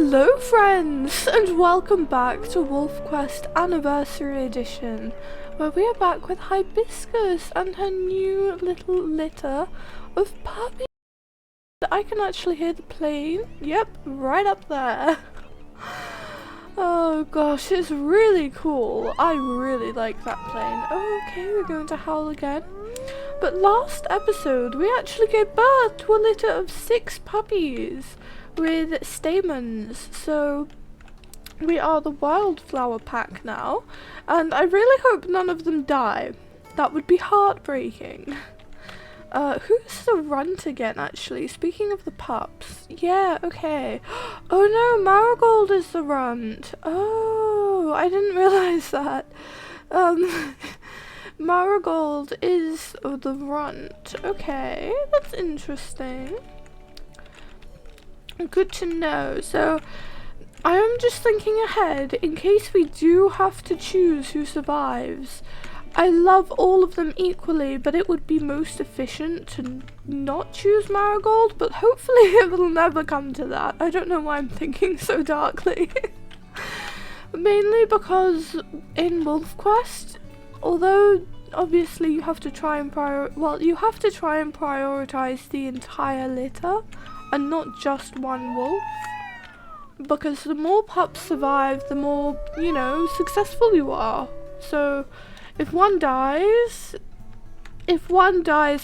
Hello friends, and welcome back to Wolfquest Anniversary Edition, where we are back with Hibiscus and her new little litter of puppies. I can actually hear the plane, yep, right up there. Oh gosh, it's really cool. I really like that plane. Okay, we're going to howl again. But last episode, we actually gave birth to a litter of 6 puppies with stamens, so we are the wildflower pack now, and I really hope none of them die. That would be heartbreaking. Who's the runt again, actually? Speaking of the pups. Yeah, okay. Oh no, Marigold is the runt. Oh, I didn't realize that. Marigold is the runt. Okay, that's interesting. Good to know. So I am just thinking ahead in case we do have to choose who survives. I love all of them equally, but it would be most efficient to not choose Marigold, but hopefully it will never come to that. I don't know why I'm thinking so darkly. Mainly because in Wolfquest, although obviously you have to try and prioritize the entire litter and not just one wolf, because the more pups survive, the more, you know, successful you are. So if one dies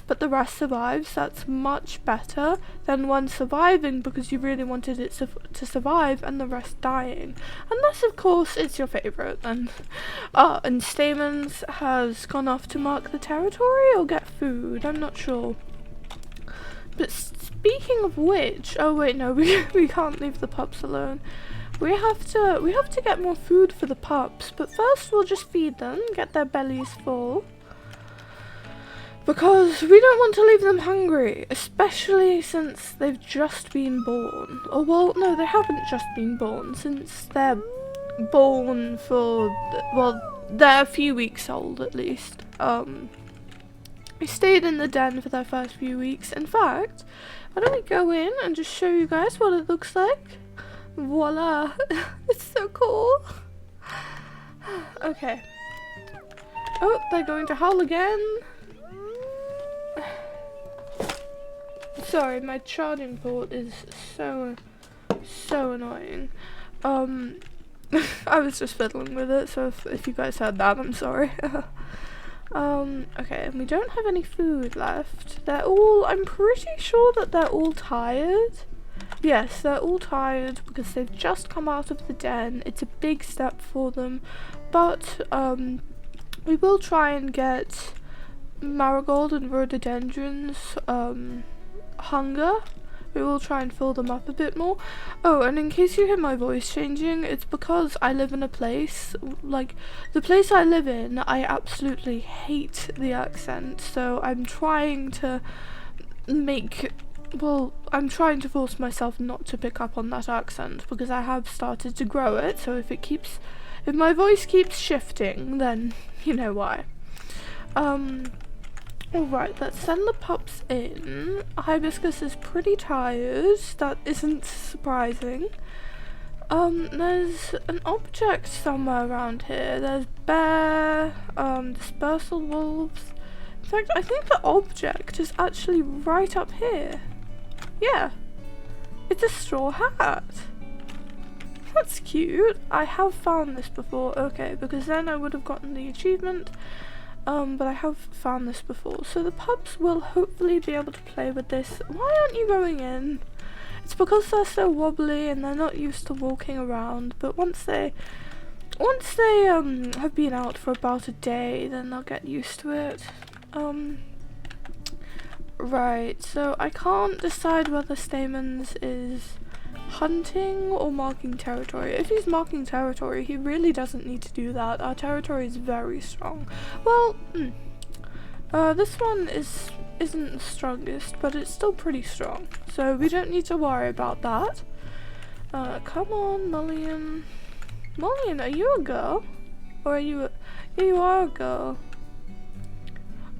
but the rest survives, that's much better than one surviving because you really wanted it to survive and the rest dying. Unless of course it's your favourite. And Stamens has gone off to mark the territory or get food, I'm not sure. But speaking of which, oh wait, no, we can't leave the pups alone. We have to get more food for the pups, but first we'll just feed them, get their bellies full. Because we don't want to leave them hungry, especially since they've just been born. Or well, no, they haven't just been born, since they're born for, well, they're a few weeks old at least. We stayed in the den for their first few weeks. In fact, why don't we go in and just show you guys what it looks like? Voila! It's so cool! Okay. Oh, they're going to howl again. Sorry, my charging port is so annoying. I was just fiddling with it, so if you guys heard that, I'm sorry. Okay, and we don't have any food left. I'm pretty sure that they're all tired. Yes, they're all tired because they've just come out of the den. It's a big step for them, but we will try and get Marigold and Rhododendron's hunger. We will try and fill them up a bit more. Oh, and in case you hear my voice changing, it's because I live in a place, like, the place I live in, I absolutely hate the accent, so I'm trying to force myself not to pick up on that accent, because I have started to grow it, so if my voice keeps shifting, then you know why. Alright, let's send the pups in. Hibiscus is pretty tired. That isn't surprising. There's an object somewhere around here. There's bear, dispersal wolves. In fact, I think the object is actually right up here. Yeah. It's a straw hat. That's cute. I have found this before. Okay, because then I would have gotten the achievement. But I have found this before, so the pups will hopefully be able to play with this. Why aren't you going in? It's because they're so wobbly and they're not used to walking around, but once they have been out for about a day, then they'll get used to it. Right, so I can't decide whether Stamens is hunting or marking territory. If he's marking territory, he really doesn't need to do that. Our territory is very strong. Well, this one isn't the strongest, but it's still pretty strong, so we don't need to worry about that. Come on, Mullion. Mullion, are you a girl? Or are you yeah, you are a girl.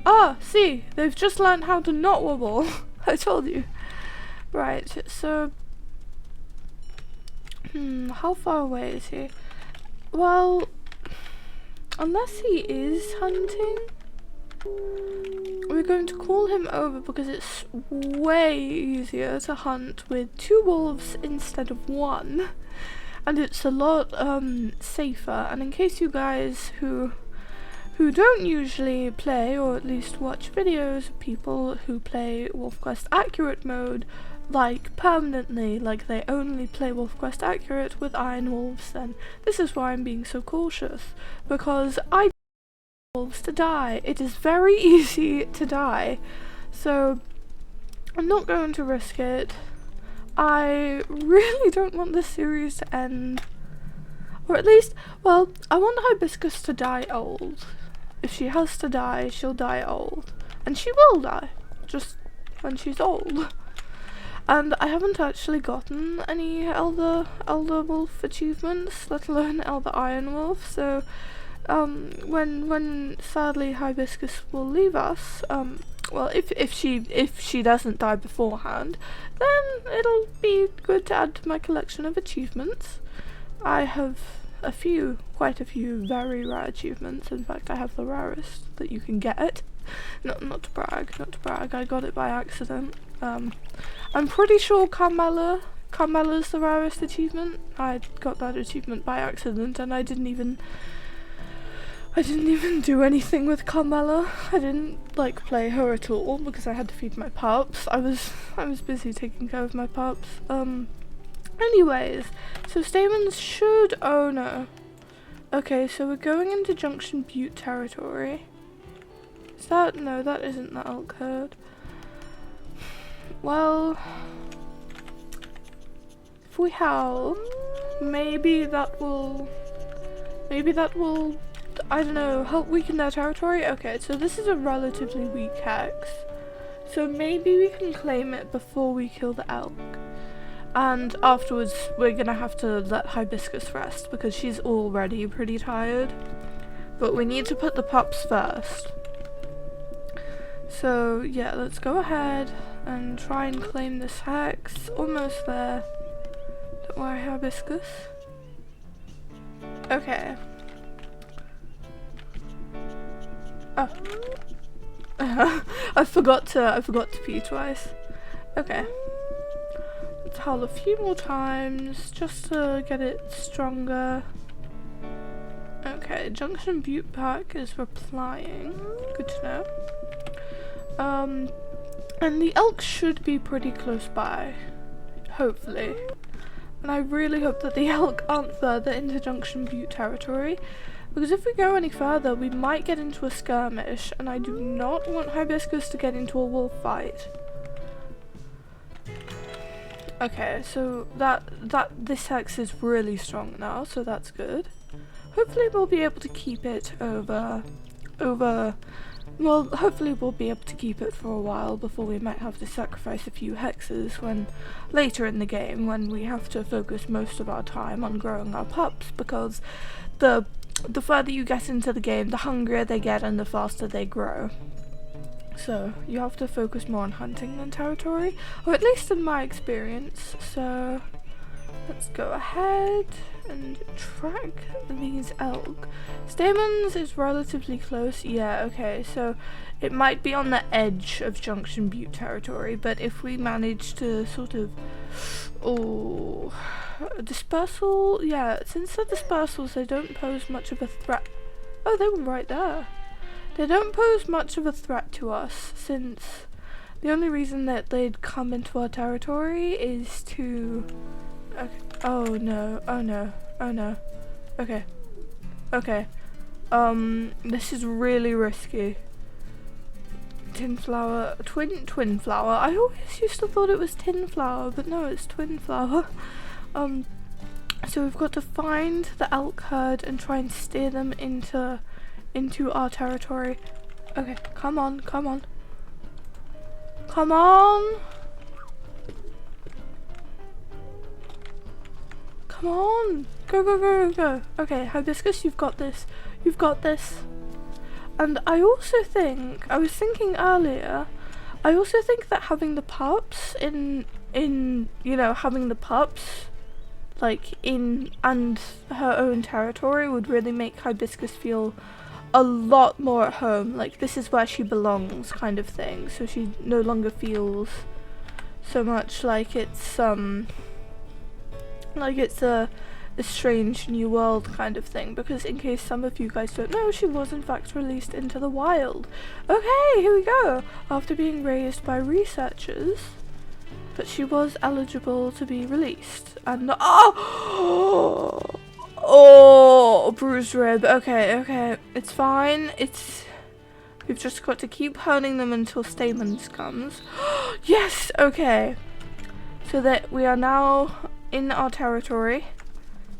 Ah, see, they've just learned how to not wobble. I told you. Right, so How far away is he? Well, unless he is hunting, we're going to call him over because it's way easier to hunt with 2 wolves instead of 1. And it's a lot safer. And in case you guys who don't usually play, or at least watch videos of people who play Wolfquest Accurate mode, like permanently, like they only play Wolfquest Accurate with Iron Wolves, then this is why I'm being so cautious, because I wolves to die. It is very easy to die, so I'm not going to risk it. I really don't want this series to end, or at least, well, I want Hibiscus to die old. If she has to die, she'll die old, and she will die, just when she's old. And I haven't actually gotten any Elder Wolf achievements, let alone Elder Iron Wolf, so when sadly Hibiscus will leave us, well, if she doesn't die beforehand, then it'll be good to add to my collection of achievements. I have quite a few very rare achievements. In fact, I have the rarest that you can get. Not to brag, I got it by accident. I'm pretty sure Carmella's the rarest achievement. I got that achievement by accident, and I didn't even do anything with Carmella. I didn't like play her at all because I had to feed my pups. I was busy taking care of my pups. Anyways, so Stamens should, oh no. Okay, so we're going into Junction Butte territory. Is that, no, that isn't the elk herd. Well, if we howl, maybe that will, I don't know, help weaken their territory? Okay, so this is a relatively weak hex, so maybe we can claim it before we kill the elk. And afterwards, we're gonna have to let Hibiscus rest because she's already pretty tired. But we need to put the pups first. So yeah, let's go ahead and try and claim this hex. Almost there. Don't worry, Hibiscus. Okay. Oh. I forgot to pee twice. Okay. Let's howl a few more times just to get it stronger. Okay, Junction Butte Park is replying. Good to know. And the elk should be pretty close by, hopefully. And I really hope that the elk aren't further into Junction Butte territory, because if we go any further, we might get into a skirmish, and I do not want Hibiscus to get into a wolf fight. Okay, so this hex is really strong now, so that's good. Hopefully we'll be able to keep it well, hopefully we'll be able to keep it for a while before we might have to sacrifice a few hexes when later in the game, when we have to focus most of our time on growing our pups, because the further you get into the game, the hungrier they get and the faster they grow. So you have to focus more on hunting than territory, or at least in my experience. So let's go ahead and track these elk. Stamens is relatively close. Yeah, okay, so it might be on the edge of Junction Butte territory, but if we manage to sort of, dispersal, yeah, since the dispersals, they don't pose much of a threat. Oh, they were right there. They don't pose much of a threat to us, since the only reason that they'd come into our territory is to, okay. Oh no, oh no, oh no. Okay. Okay. This is really risky. Tin flower, twin flower. I always used to thought it was tin flower, but no, it's twin flower. So we've got to find the elk herd and try and steer them into our territory. Okay, come on, come on. Come on! Come on! Go, go, go, go! Okay, Hibiscus, you've got this. You've got this. And I also think, I was thinking earlier, I also think that having the pups having the pups, like in and her own territory would really make Hibiscus feel a lot more at home. Like this is where she belongs, kind of thing. So she no longer feels so much like it's a strange new world kind of thing, because in case some of you guys don't know, she was in fact released into the wild. Okay, here we go. After being raised by researchers, but she was eligible to be released. And oh, bruised rib. Okay, it's fine. We've just got to keep hurting them until Stamens comes. Yes, okay. So that we are now in our territory.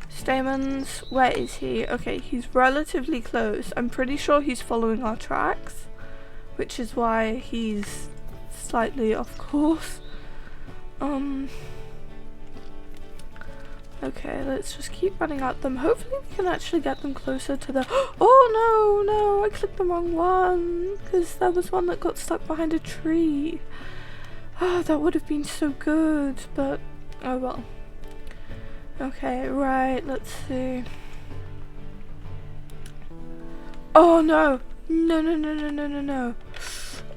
Stamens, where is he? Okay, he's relatively close. I'm pretty sure he's following our tracks, which is why he's slightly off course. Okay, let's just keep running at them. Hopefully we can actually get them closer to the... Oh no, I clicked the wrong one, because there was one that got stuck behind a tree. Oh, that would have been so good, but oh well. Okay, right, let's see. Oh no! No.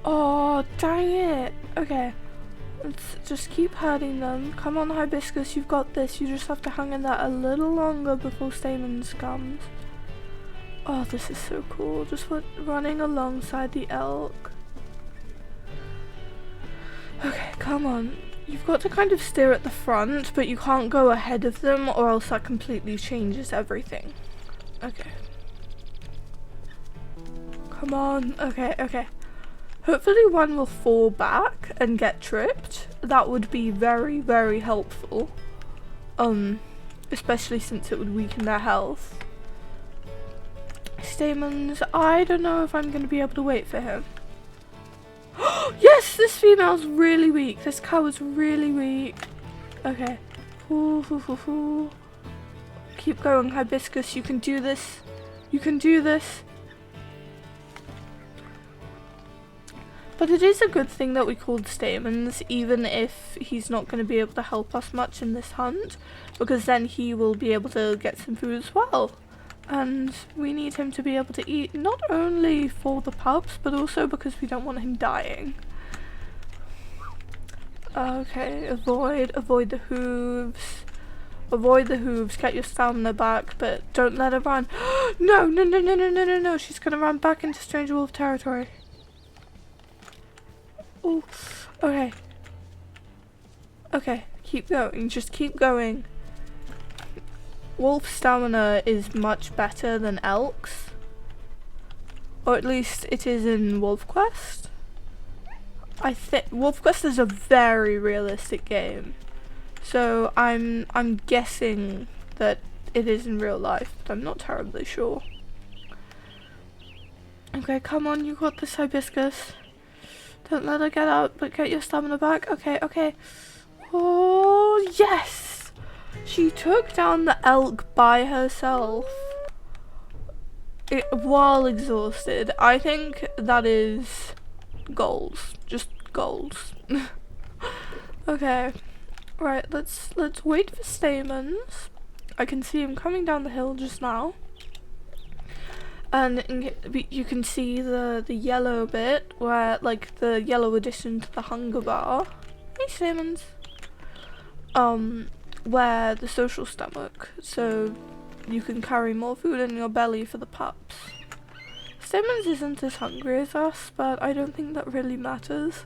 Oh, dang it. Okay. Let's just keep hurting them. Come on, Hibiscus, you've got this. You just have to hang in there a little longer before Stamens comes. Oh, this is so cool. Just running alongside the elk. Okay, come on. You've got to kind of steer at the front, but you can't go ahead of them or else that completely changes everything. Okay. Come on. Okay. Hopefully one will fall back and get tripped. That would be very, very helpful. Especially since it would weaken their health. Stamens, I don't know if I'm going to be able to wait for him. Yes, this female's really weak. This cow is really weak. Okay. Keep going, Hibiscus. You can do this. You can do this. But it is a good thing that we called Stamens, even if he's not going to be able to help us much in this hunt, because then he will be able to get some food as well. And we need him to be able to eat, not only for the pups, but also because we don't want him dying. Okay, avoid the hooves. Avoid the hooves, get your stamina back, but don't let her run. No, she's gonna run back into Stranger Wolf territory. Oh, okay, keep going, just keep going. Wolf stamina is much better than elk's, or at least it is in Wolfquest. I think Wolfquest is a very realistic game, so I'm guessing that it is in real life, but I'm not terribly sure. Okay, come on, you got this, Hibiscus. Don't let her get out, but get your stamina back. Okay. Oh, yes! She took down the elk by herself while exhausted. I think that is goals. Just goals. Okay. Right, let's wait for Stamens. I can see him coming down the hill just now. And you can see the yellow bit, where, like, the yellow addition to the hunger bar. Hey, Stamens. Where the social stomach, so you can carry more food in your belly for the pups. Stamens isn't as hungry as us, but I don't think that really matters.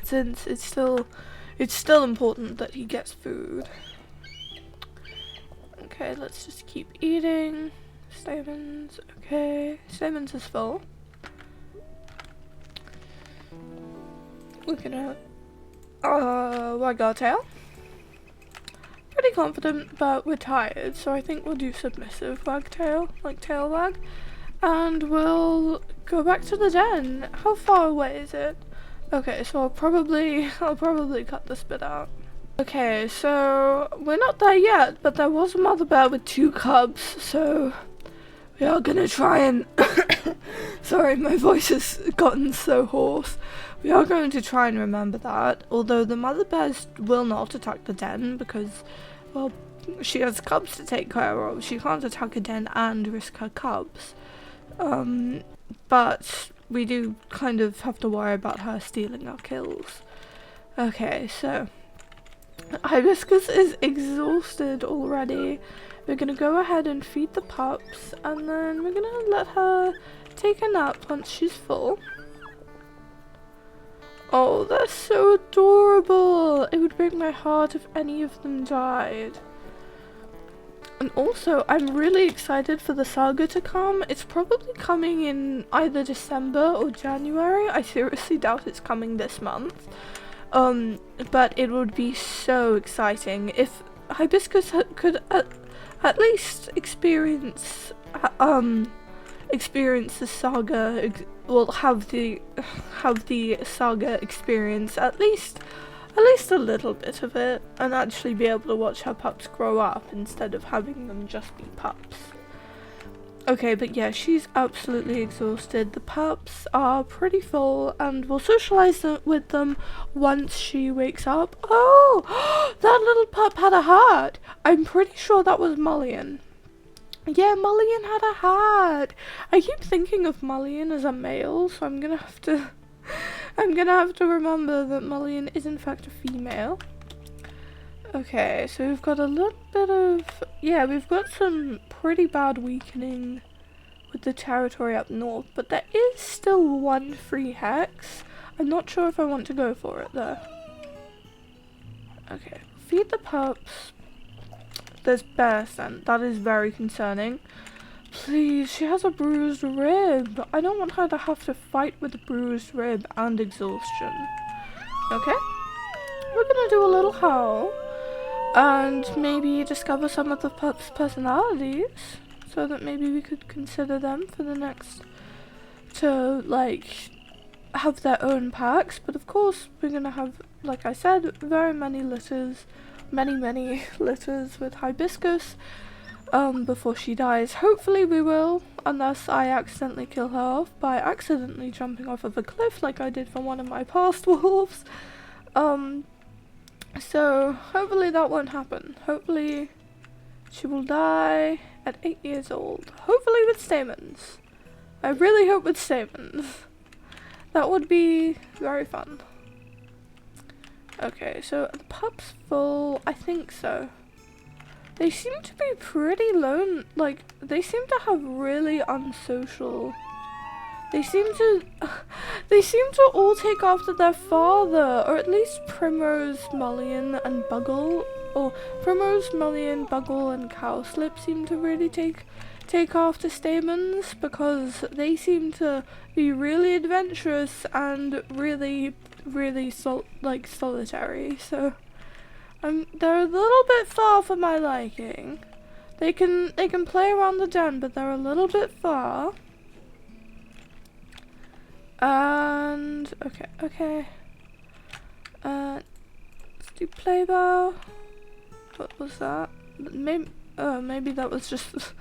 Since it's still important that he gets food. Okay, let's just keep eating. Stamens, okay. Stamens is full. Looking at Wagtail. Pretty confident, but we're tired, so I think we'll do submissive Wagtail, like tail wag. And we'll go back to the den. How far away is it? Okay, so I'll probably cut this bit out. Okay, so we're not there yet, but there was a mother bear with 2 cubs, so we are gonna try and Sorry, my voice has gotten so hoarse. We are going to try and remember that, although the mother bears will not attack the den because, well, she has cubs to take care of. She can't attack a den and risk her cubs. But we do kind of have to worry about her stealing our kills. Okay, so Hibiscus is exhausted already. We're gonna go ahead and feed the pups, and then we're gonna let her take a nap once she's full. Oh, they're so adorable! It would break my heart if any of them died. And also, I'm really excited for the saga to come. It's probably coming in either December or January. I seriously doubt it's coming this month. But it would be so exciting if Hibiscus could at least experience the saga, well, have the saga experience at least a little bit of it, and actually be able to watch her pups grow up instead of having them just be pups. Okay, but yeah, she's absolutely exhausted. The pups are pretty full, and we'll socialize with them once she wakes up. Oh, that little pup had a hat. I'm pretty sure that was Mullion. Yeah, Mullion had a hat. I keep thinking of Mullion as a male, so I'm gonna have to remember that Mullion is in fact a female. Okay, so we've got a little bit of, yeah, we've got some pretty bad weakening with the territory up north, but there is still one free hex. I'm not sure if I want to go for it though. Okay, feed the pups. There's bear scent. That is very concerning. Please, she has a bruised rib. I don't want her to have to fight with a bruised rib and exhaustion. Okay, we're gonna do a little howl and maybe discover some of the pups' personalities so that maybe we could consider them for the next to, like, have their own packs. But of course we're gonna have, like I said, very many litters, many litters with Hibiscus before she dies. Hopefully we will, unless I accidentally kill her off by accidentally jumping off of a cliff like I did for one of my past wolves. So hopefully that won't happen. Hopefully she will die at 8 years old. Hopefully with stamens. I really hope with stamens. That would be very fun. Okay, so the pup's full. I think so. They seem to be pretty lone. Like, they seem to have really unsocial. They seem to all take after their father, or at least Primrose, Mullion, and Buggle. Or Primrose, Mullion, Buggle, and Cowslip seem to really take after Stamens, because they seem to be really adventurous and really solitary. So they're a little bit far for my liking. They can play around the den, but they're a little bit far. And okay. Let's do play bow. What was that? Maybe that was just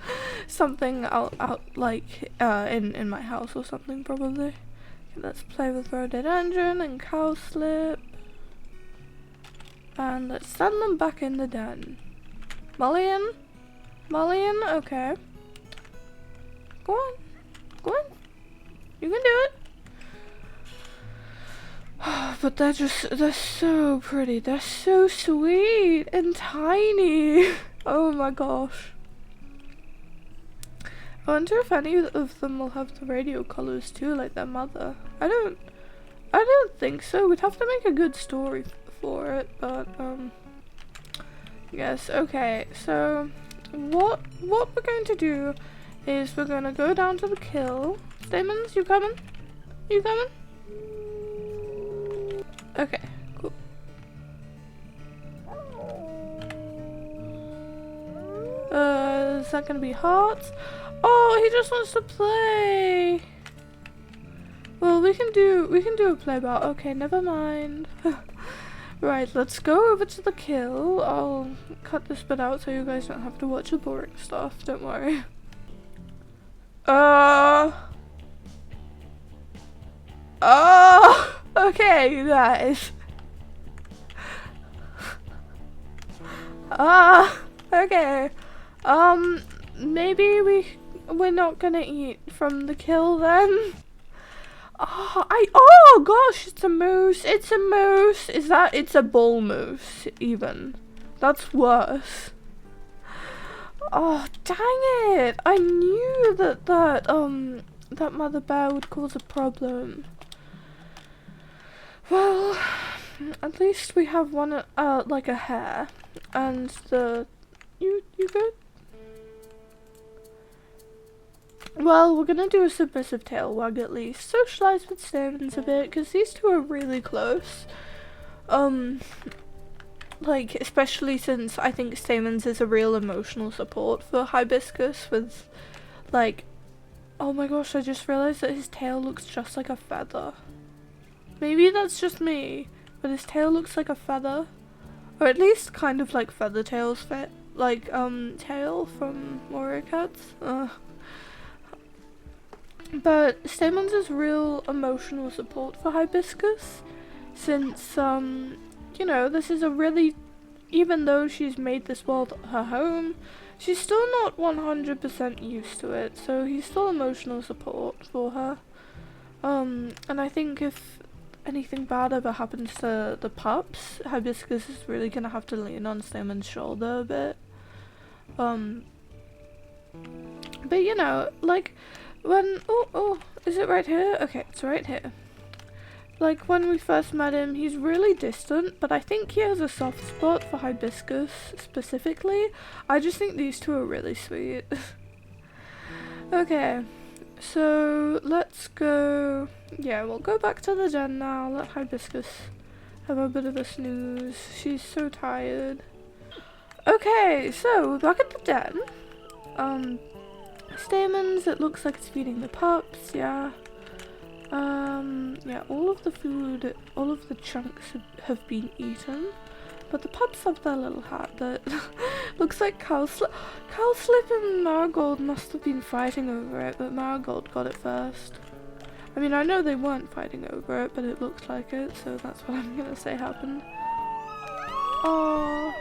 something out like in my house or something probably. Okay, let's play with rhododendron and cowslip. And let's send them back in the den. Mullion, okay. Go on. You can do it. But they're so pretty. They're so sweet and tiny. Oh my gosh. I wonder if any of them will have the radio colors too, like their mother. I don't think so. We'd have to make a good story for it, but yes. Okay, so what we're going to do is we're gonna go down to the kill. Stamens, you coming? Okay, cool. Is that gonna be hearts? Oh, he just wants to play. Well, we can do a play bar. Okay, never mind. Right, let's go over to the kill. I'll cut this bit out so you guys don't have to watch the boring stuff. Don't worry. Oh, okay, you guys. Okay. Maybe we're not gonna eat from the kill then. Oh gosh, it's a moose. It's a moose. It's a bull moose even. That's worse. Oh, dang it. I knew that mother bear would cause a problem. Well, at least we have one, like a hare, and you good? Well, we're gonna do a submissive tail wag at least. Socialize with Stamens a bit, because these two are really close. Like, especially since I think Stamens is a real emotional support for Hibiscus with, like, oh my gosh, I just realized that his tail looks just like a feather. Maybe that's just me, but his tail looks like a feather. Or at least kind of like Feathertail's tail from Warrior Cats. But Stamens is real emotional support for Hibiscus, since, you know, this is a really, even though she's made this world her home, she's still not 100% used to it, so he's still emotional support for her. And I think if anything bad ever happens to the pups, Hibiscus is really gonna have to lean on Stamens' shoulder a bit. But you know, like, when, oh, is it right here? Okay, it's right here. Like, when we first met him, he's really distant, but I think he has a soft spot for Hibiscus specifically. I just think these two are really sweet. Okay, so let's go, yeah, we'll go back to the den now, let Hibiscus have a bit of a snooze. She's so tired. Okay, so we're back at the den. Stamens, it looks like it's feeding the pups, yeah. Yeah, all of the food, all of the chunks have been eaten, but the pups have their little hat that looks like Cowslip and Marigold must have been fighting over it, but Marigold got it first. I mean, I know they weren't fighting over it, but it looked like it, so that's what I'm gonna say happened. Aww.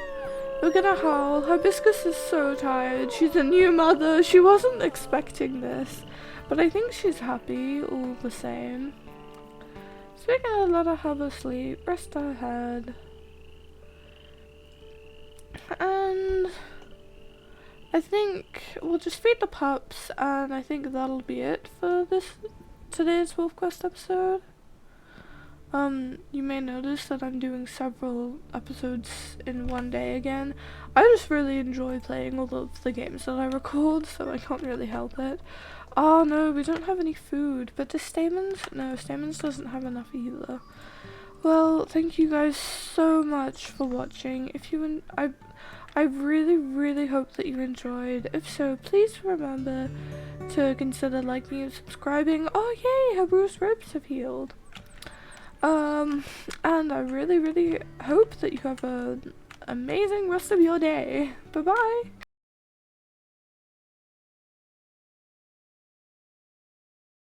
We're gonna howl. Hibiscus is so tired. She's a new mother. She wasn't expecting this. But I think she's happy all the same. So we're gonna let her have a sleep. Rest her head. And I think we'll just feed the pups, and I think that'll be it for today's Wolfquest episode. You may notice that I'm doing several episodes in one day again. I just really enjoy playing all of the games that I record, so I can't really help it. Oh no, we don't have any food, but does Stamens? No, Stamens doesn't have enough either. Well, thank you guys so much for watching. I really hope that you enjoyed. If so, please remember to consider liking and subscribing. Oh yay, her bruised ribs have healed. And I really hope that you have an amazing rest of your day. Bye bye.